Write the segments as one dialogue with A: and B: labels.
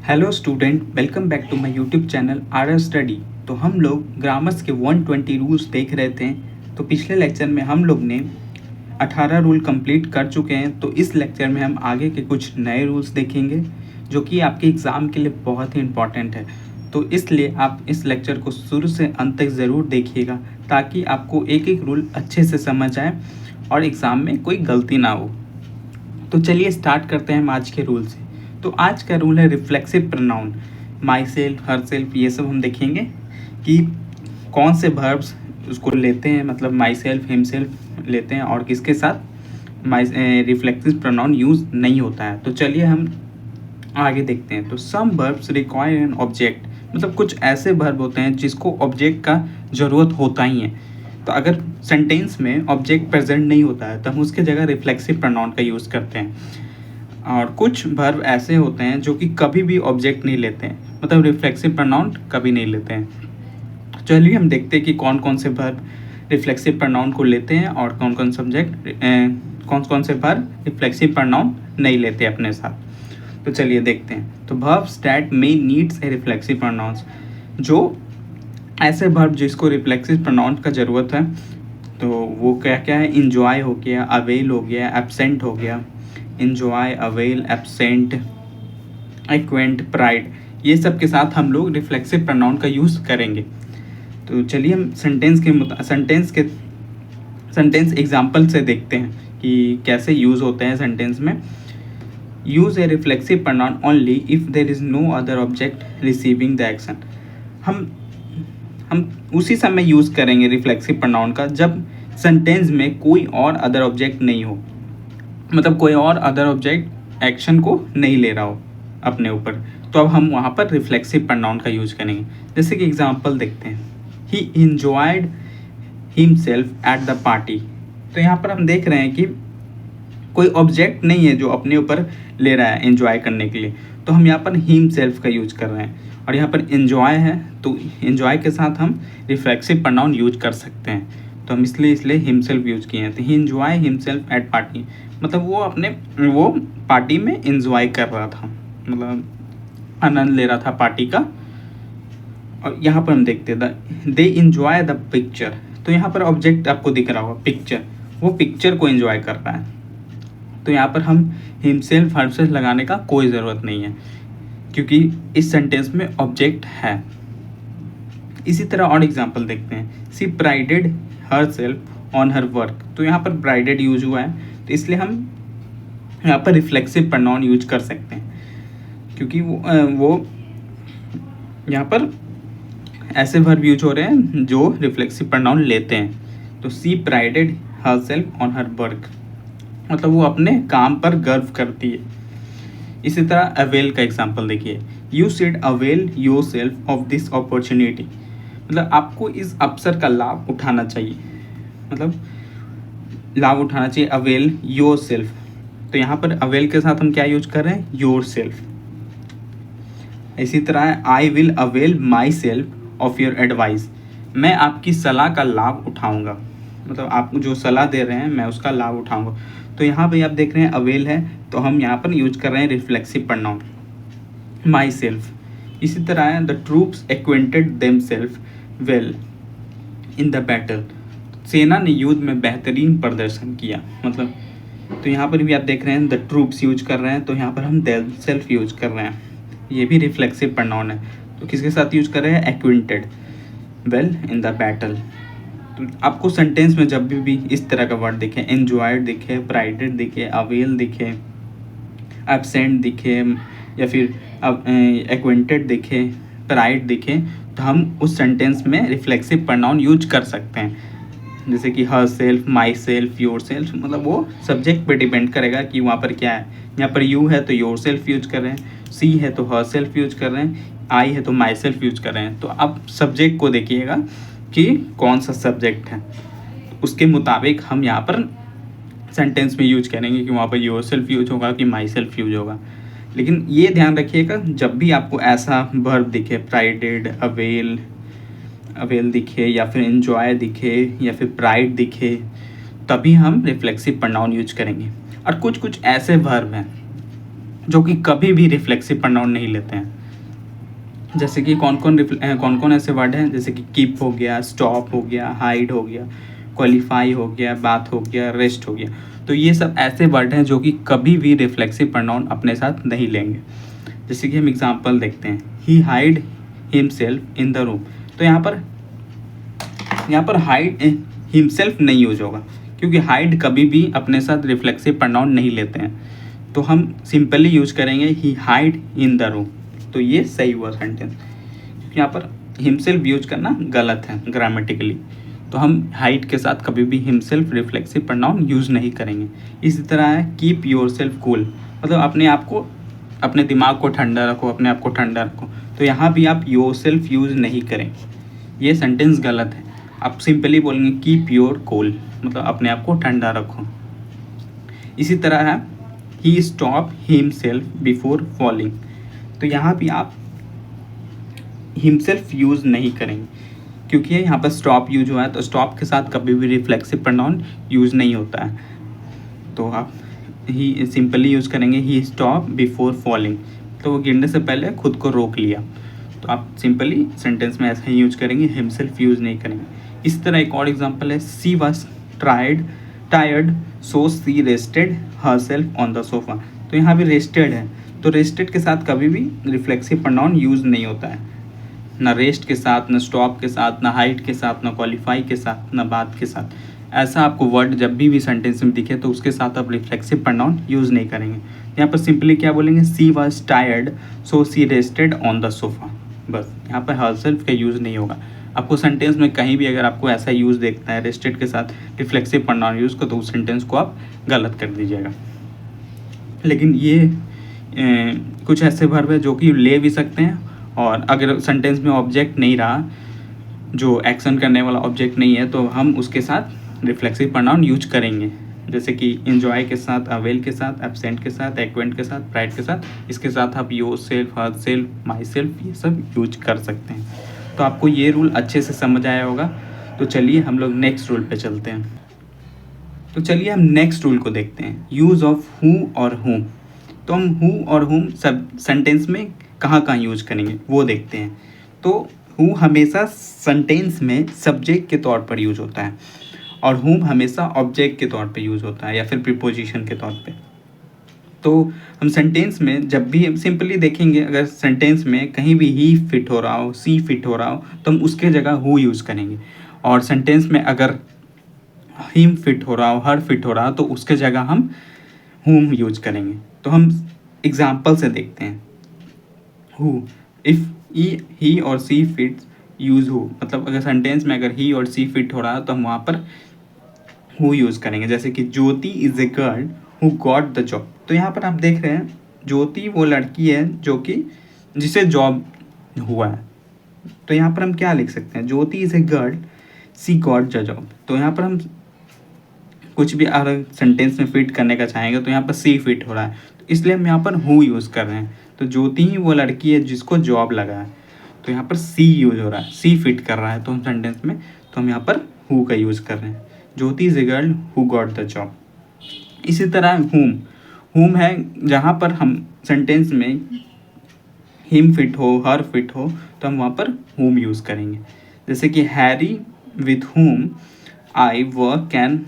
A: Hello student, welcome back to my YouTube channel R study. तो हम लोग grammars के 120 रूल्स देख रहे थे। तो पिछले लेक्चर में हम लोग ने 18 रूल कंप्लीट कर चुके हैं। तो इस लेक्चर में हम आगे के कुछ नए रूल्स देखेंगे जो कि आपके एग्ज़ाम के लिए बहुत ही इम्पॉर्टेंट है। तो इसलिए आप इस लेक्चर को शुरू से अंत तक ज़रूर देखिएगा ताकि आपको एक एक रूल अच्छे से समझ आए और एग्ज़ाम में कोई गलती ना हो। तो चलिए स्टार्ट करते हैं हम आज के रूल से। तो आज का रूल है reflexive pronoun. My self, her self, ये सब हम देखेंगे कि कौन से वर्ब्स उसको लेते हैं, मतलब माई सेल्फ, हिम सेल्फ लेते हैं और किसके साथ माई रिफ्लेक्सिव प्रोनाउन यूज़ नहीं होता है। तो चलिए हम आगे देखते हैं। तो some verbs require an object, मतलब कुछ ऐसे वर्ब होते हैं जिसको ऑब्जेक्ट का ज़रूरत होता ही है। तो अगर सेंटेंस में ऑब्जेक्ट प्रेजेंट नहीं होता है तो हम उसके जगह रिफ्लेक्सिव प्रोनाउन का यूज़ करते हैं। और कुछ वर्ब ऐसे होते हैं जो कि कभी भी ऑब्जेक्ट नहीं लेते हैं, मतलब रिफ्लेक्सिव प्रोनाउन कभी नहीं लेते हैं। चलिए हम देखते हैं कि कौन कौन से वर्ब रिफ्लेक्सिव प्रोनाउन को लेते हैं और कौन कौन से वर्ब रिफ्लेक्सिव प्रोनाउन नहीं लेते अपने साथ। तो चलिए देखते हैं। तो verbs that may needs a reflexive pronouns, जो ऐसे वर्ब जिसको रिफ्लेक्सिव प्रोनाउन का ज़रूरत है, तो वो क्या क्या है? इंजॉय हो गया, अवेल हो गया, एब्सेंट हो गया। Enjoy, avail, absent, acquaint, pride, ये सब के साथ हम लोग रिफ्लेक्सिव प्रोनाउन का यूज़ करेंगे। तो चलिए हम सेंटेंस एग्जाम्पल से देखते हैं कि कैसे यूज़ होते हैं सेंटेंस में। Use a reflexive pronoun only if there is no other object receiving the action. हम उसी समय यूज़ करेंगे रिफ्लेक्सिव प्रोनाउन का जब सेंटेंस में कोई और अदर ऑब्जेक्ट नहीं हो, मतलब कोई और अदर ऑब्जेक्ट एक्शन को नहीं ले रहा हो अपने ऊपर। तो अब हम वहाँ पर रिफ्लेक्सिव प्रोनाउन का यूज़ करेंगे। जैसे कि एग्जांपल देखते हैं, ही enjoyed himself at the party. तो यहाँ पर हम देख रहे हैं कि कोई ऑब्जेक्ट नहीं है जो अपने ऊपर ले रहा है एंजॉय करने के लिए, तो हम यहाँ पर हिमसेल्फ का यूज कर रहे हैं। और यहाँ पर एंजॉय है तो एंजॉय के साथ हम रिफ्लेक्सिव प्रोनाउन यूज कर सकते हैं। तो हम इसलिए हिमसेल्फ यूज किए हैं। तो ही एंजॉय हिमसेल्फ एट पार्टी, मतलब वो पार्टी में एंजॉय कर रहा था, मतलब आनंद ले रहा था पार्टी का। और यहाँ पर हम देखते हैं दे इंजॉय द पिक्चर। तो यहाँ पर ऑब्जेक्ट आपको दिख रहा होगा पिक्चर, वो पिक्चर को एंजॉय कर रहा है। तो यहाँ पर हम हिमसेल्फ हरसेल्फ लगाने का कोई ज़रूरत नहीं है क्योंकि इस सेंटेंस में ऑब्जेक्ट है। इसी तरह और एग्जांपल देखते हैं। She prided herself on her work. तो यहाँ पर प्राइडेड यूज हुआ है, तो इसलिए हम यहाँ पर रिफ्लेक्सिव प्रोनाउन यूज कर सकते हैं क्योंकि वो यहाँ पर ऐसे वर्ब यूज हो रहे हैं जो रिफ्लेक्सिव प्रोनाउन लेते हैं। तो she prided herself on her work, मतलब वो अपने काम पर गर्व करती है। इसी तरह अवेल का एग्जांपल देखिए। You should avail your self of this opportunity, मतलब आपको इस अवसर का लाभ उठाना चाहिए, मतलब लाभ उठाना चाहिए। अवेल योर सेल्फ, तो यहाँ पर अवेल के साथ हम क्या यूज कर रहे हैं? Your self. इसी तरह I will avail my self of your advice, मैं आपकी सलाह का लाभ उठाऊंगा, मतलब आप जो सलाह दे रहे हैं मैं उसका लाभ उठाऊंगा। तो यहाँ पे आप देख रहे हैं अवेल है, तो हम यहाँ पर यूज कर रहे हैं रिफ्लेक्सिव प्रोनाउन माई सेल्फ। इसी तरह है the troops acquainted themselves well in the battle, सेना ने युद्ध में बेहतरीन प्रदर्शन किया, मतलब। तो यहाँ पर भी आप देख रहे हैं द ट्रूप्स यूज कर रहे हैं, तो यहाँ पर हम देमसेल्फ यूज कर रहे हैं, ये भी रिफ्लेक्सिव प्रोनाउन है। तो किसके साथ यूज कर रहे हैं? Acquainted well in the battle. तो आपको सेंटेंस में जब भी इस तरह का वर्ड दिखे, एंजॉयड दिखे, प्राइडेड दिखे, अवेल दिखे, एब्सेंट दिखे या फिर एक्वेंटेड दिखे, प्राइड दिखे, तो हम उस सेंटेंस में रिफ्लेक्सिव प्रोनाउन यूज कर सकते हैं। जैसे कि her self, my self, your self, मतलब वो सब्जेक्ट पे डिपेंड करेगा कि वहाँ पर क्या है। यहाँ पर यू है तो योर सेल्फ यूज कर रहे हैं, सी है तो हर सेल्फ यूज कर रहे हैं, आई है तो माई सेल्फ यूज कर रहे हैं। तो अब सब्जेक्ट को देखिएगा कि कौन सा सब्जेक्ट है, उसके मुताबिक हम यहाँ पर सेंटेंस में यूज करेंगे कि वहाँ पर योर सेल्फ यूज होगा कि माई सेल्फ यूज होगा। लेकिन ये ध्यान रखिएगा जब भी आपको ऐसा वर्ब दिखे, प्राइडेड, अवेल दिखे या फिर एंजॉय दिखे या फिर प्राइड दिखे, तभी हम रिफ्लेक्सिव प्रोनाउन यूज करेंगे। और कुछ ऐसे वर्ब हैं जो कि कभी भी रिफ्लेक्सिव प्रोनाउन नहीं लेते हैं। जैसे कि कौन कौन ऐसे वर्ड हैं, जैसे कि कीप हो गया, स्टॉप हो गया, हाइड हो गया, क्वालिफाई हो गया, बात हो गया, रेस्ट हो गया। तो ये सब ऐसे वर्ड हैं जो कि कभी भी रिफ्लेक्सिव प्रोनाउन अपने साथ नहीं लेंगे। जैसे कि हम एग्जांपल देखते हैं, he hide himself in the room. तो यहाँ पर हाइड हिमसेल्फ नहीं यूज होगा, क्योंकि हाइड कभी भी अपने साथ रिफ्लेक्सिव प्रोनाउन नहीं लेते हैं। तो हम सिंपली यूज करेंगे ही हाइड इन द रूम। तो ये सही हुआ सेंटेंस, क्योंकि यहाँ पर हिमसेल्फ यूज करना गलत है ग्रामेटिकली। तो हम हाइड के साथ कभी भी हिमसेल्फ रिफ्लेक्सिव प्रोनाउन यूज़ नहीं करेंगे। इसी तरह है कीप योरसेल्फ कूल, मतलब अपने दिमाग को ठंडा रखो, अपने आप को ठंडा रखो। तो यहाँ भी आप योरसेल्फ यूज़ नहीं करें, ये सेंटेंस गलत है। आप सिंपली बोलेंगे कीप योर कूल, मतलब अपने आप को ठंडा रखो। इसी तरह है ही स्टॉप हिमसेल्फ बिफोर फॉलिंग। तो यहाँ भी आप हिमसेल्फ यूज़ नहीं करेंगे, क्योंकि यहाँ पर स्टॉप यूज हुआ है। तो स्टॉप के साथ कभी भी रिफ्लेक्सिव प्रोनाउन यूज़ नहीं होता है। तो आप ही सिंपली यूज़ करेंगे ही स्टॉप बिफोर फॉलिंग, तो वो गिरने से पहले खुद को रोक लिया। तो आप सिंपली सेंटेंस में ऐसा ही यूज करेंगे, हिमसेल्फ यूज़ नहीं करेंगे। इस तरह एक और एग्जांपल है, she was tired so she rested herself on the sofa. तो यहाँ भी रेस्टेड है, तो रेस्टेड के साथ कभी भी रिफ्लेक्सिव प्रोनाउन यूज़ नहीं होता है, ना रेस्ट के साथ, ना स्टॉप के साथ, ना हाइट के साथ, ना क्वालिफाई के साथ, ना बात के साथ। ऐसा आपको वर्ड जब भी सेंटेंस में दिखे तो उसके साथ आप रिफ्लेक्सिव प्रोनाउन यूज़ नहीं करेंगे। यहाँ पर सिंपली क्या बोलेंगे, she was tired so she rested on the sofa, बस। यहाँ पर हरसेल्फ का यूज़ नहीं होगा। आपको सेंटेंस में कहीं भी अगर आपको ऐसा यूज़ देखता है रेस्टेड के साथ रिफ्लेक्सिव प्रोनाउन यूज़ को, तो उस सेंटेंस को आप गलत कर दीजिएगा। लेकिन ये कुछ ऐसे वर्ब है जो कि ले भी सकते हैं, और अगर सेंटेंस में ऑब्जेक्ट नहीं रहा, जो एक्शन करने वाला ऑब्जेक्ट नहीं है, तो हम उसके साथ रिफ्लेक्सिव प्रोनाउन यूज करेंगे। जैसे कि एंजॉय के साथ, अवेल के साथ, एब्सेंट के साथ, एक्वेंट के साथ, प्राइड के साथ, इसके साथ आप your self, her self, my self, ये सब यूज कर सकते हैं। तो आपको ये रूल अच्छे से समझ आया होगा। तो चलिए हम लोग नेक्स्ट रूल पे चलते हैं। तो चलिए हम नेक्स्ट रूल को देखते हैं, यूज़ ऑफ हु और हुम। तो हम हु और हुम सब सेंटेंस में कहाँ यूज करेंगे वो देखते हैं। तो हु हमेशा सेंटेंस में सब्जेक्ट के तौर पर यूज होता है, और हुम हमेशा ऑब्जेक्ट के तौर पे यूज होता है, या फिर प्रीपोजिशन के तौर पे। तो हम सेंटेंस में जब भी हम सिंपली देखेंगे, अगर सेंटेंस में कहीं भी ही फिट हो रहा हो, सी फिट हो रहा हो, तो हम उसके जगह हु यूज़ करेंगे। और सेंटेंस में अगर हिम फिट हो रहा हो, हर फिट हो रहा हो, तो उसके जगह हम हुम यूज करेंगे। तो हम एग्जाम्पल से देखते हैं। हु, इफ़ ही और सी फिट्स यूज़ हु, मतलब अगर सेंटेंस में अगर ही और सी फिट हो रहा है तो हम वहाँ पर हु यूज़ करेंगे। जैसे कि Jyoti is a girl who got the job. तो यहाँ पर आप देख रहे हैं, ज्योति वो लड़की है जो कि जिसे जॉब हुआ है। तो यहाँ पर हम क्या लिख सकते हैं, Jyoti is a girl she got the job. तो यहाँ पर हम कुछ भी अगर सेंटेंस में फिट करने का चाहेंगे तो यहाँ पर सी फिट हो रहा है, तो इसलिए हम यहाँ पर हु यूज़ कर रहे हैं। तो ज्योति ही वो लड़की है जिसको जॉब लगा है, तो यहाँ पर सी यूज हो रहा है, सी फिट कर रहा है तो हम सेंटेंस में, तो हम यहाँ पर हु का यूज़ कर रहे हैं। Jyoti is a girl who got the job. इसी तरह हुम है जहाँ पर हम सेंटेंस में हिम फिट हो, हर फिट हो, तो हम वहाँ पर हुम यूज़ करेंगे। जैसे कि Harry with whom I can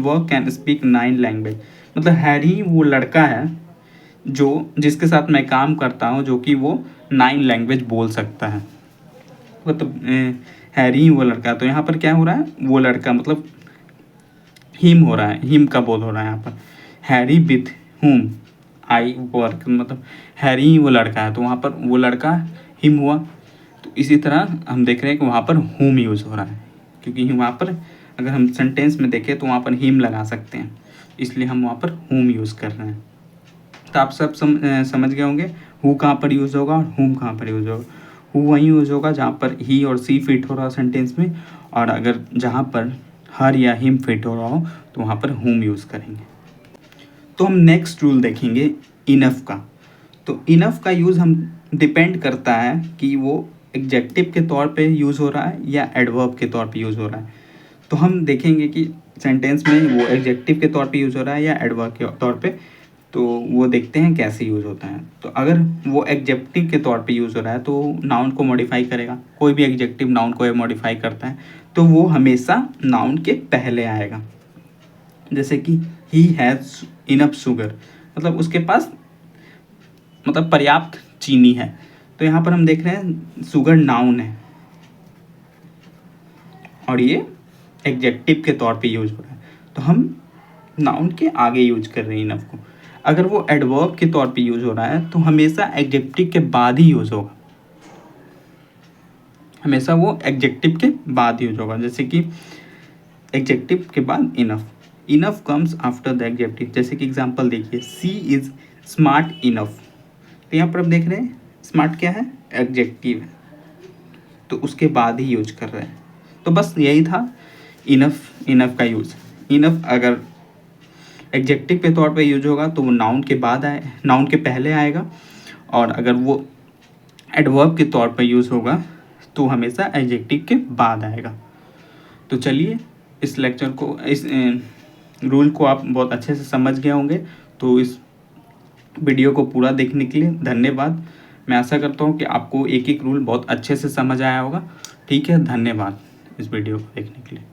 A: work and speak 9 language. मतलब हैरी वो लड़का है जिसके साथ मैं काम करता हूँ, जो कि वो 9 लैंग्वेज बोल सकता है। मतलब हैरी वो लड़का, तो यहाँ पर क्या हो रहा है, वो लड़का मतलब हिम हो रहा है, हिम का बोल हो रहा है यहाँ पर। Harry with whom I work, मतलब हैरी वो लड़का है, तो वहाँ पर वो लड़का हिम हुआ। तो इसी तरह हम देख रहे हैं कि वहाँ पर हुम यूज़ हो रहा है, क्योंकि वहाँ पर अगर हम सेंटेंस में देखें तो वहाँ पर हिम लगा सकते हैं, इसलिए हम वहाँ पर हुम यूज़ कर रहे हैं। तो आप सब समझ गए होंगे हु कहाँ पर यूज़ होगा और हुम कहाँ पर यूज़ होगा। हु वहीं यूज़ होगा जहाँ पर ही और सी फिट हो रहा हो सेंटेंस में, और अगर जहाँ पर हर या हिम फिट हो रहा हो तो वहाँ पर हुम यूज़ करेंगे। तो हम नेक्स्ट रूल देखेंगे इनफ का। तो इनफ का यूज़ हम डिपेंड करता है कि वो एग्जेक्टिव के तौर पे यूज़ हो रहा है या एडवर्ब के तौर पे यूज़ हो रहा है। तो हम देखेंगे कि सेंटेंस में वो एग्जेक्टिव के तौर पे यूज़ हो रहा है या एडवर्ब के तौर पे तो वो देखते हैं कैसे यूज़ होता है। तो अगर वो एडजेक्टिव के तौर पे यूज़ हो रहा है तो नाउन को मॉडिफाई करेगा। कोई भी एडजेक्टिव नाउन को मॉडिफाई करता है तो वो हमेशा नाउन के पहले आएगा। जैसे कि ही हैज़ इनफ शुगर, मतलब उसके पास मतलब पर्याप्त चीनी है। तो यहाँ पर हम देख रहे हैं शुगर नाउन है और ये एडजेक्टिव के तौर पे यूज हो रहा है, तो हम नाउन के आगे यूज कर रहे हैं इनफ को। अगर वो एडवर्ब के तौर पे यूज हो रहा है तो हमेशा एडजेक्टिव के बाद ही यूज होगा, हमेशा वो एडजेक्टिव के बाद यूज होगा। जैसे कि एडजेक्टिव के बाद enough, enough comes after the adjective. जैसे कि एग्जांपल देखिए, सी इज स्मार्ट इनफ, तो यहाँ पर हम देख रहे हैं स्मार्ट क्या है, एडजेक्टिव है, तो उसके बाद ही यूज कर रहे हैं। तो बस यही था इनफ, इनफ का यूज। इनफ अगर एडजेक्टिव के तौर पे यूज होगा तो वो नाउन के बाद आए, नाउन के पहले आएगा, और अगर वो एडवर्ब के तौर पे यूज होगा तो हमेशा एडजेक्टिव के बाद आएगा। तो चलिए इस लेक्चर को, इस रूल को आप बहुत अच्छे से समझ गए होंगे। तो इस वीडियो को पूरा देखने के लिए धन्यवाद। मैं आशा करता हूँ कि आपको एक एक रूल बहुत अच्छे से समझ आया होगा। ठीक है, धन्यवाद इस वीडियो को देखने के लिए।